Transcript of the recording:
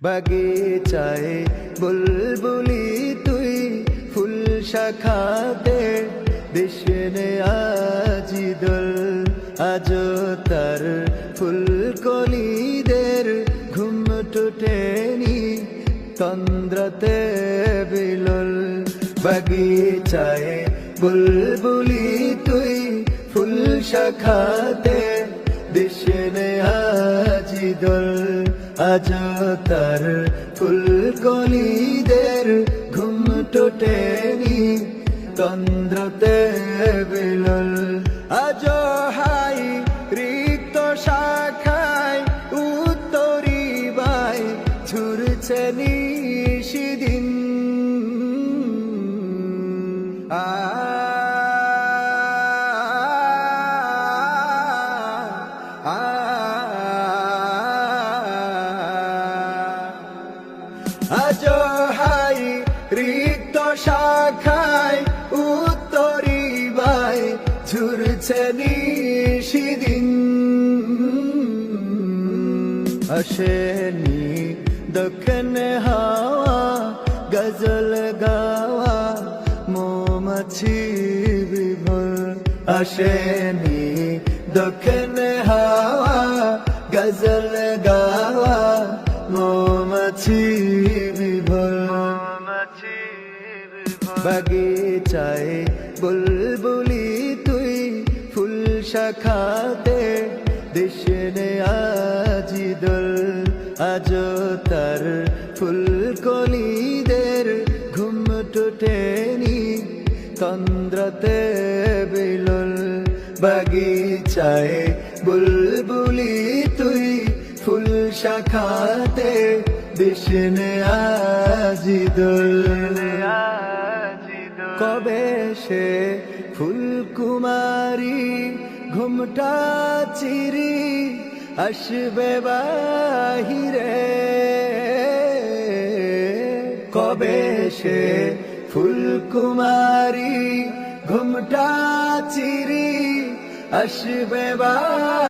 বাগিচায় বুলবুলি তুই ফুল শাখাতে দেশনে আজি দোল আজো তার ফুলকলিদের ঘুম টুটেনি তন্দ্রাতে বিলল বাগিচায় বুলবুলি তুই ফুল শাখাতে দেশনে আজি দোল আজো তার ফুলকলিদের ঘুম টুটেনি তন্দ্রাতে বিলল আজো হাই রিক্ত শাখায় উত্তরি বাই ঝুরছে নিশিদিন আজো হাই রিক্ত শাখায় উত্তরি বাই ঝুরছে নিশিদিন আসেনি দক্ষিণ হাওয়া গজল গাওয়া মৌমাছি বিভোর আসেনি দক্ষিণ হাওয়া গজল গাওয়া মৌমাছি বিভোর বাগিচায় বুলবুলি তুই ফুল শাখাতে দেশনে আজি দোল আজো তার ফুলকলিদের ঘুম টুটেনি তন্দ্রাতে বিলল বাগিচায় বুলবুলি তুই ফুল শাখাতে দেশনে আজি দোল কবে সে ফুলকুমারী ঘুমটা চিরি আসবে বাহিরে কবে সে ফুলকুমারী ঘুমটা চিরি আসবে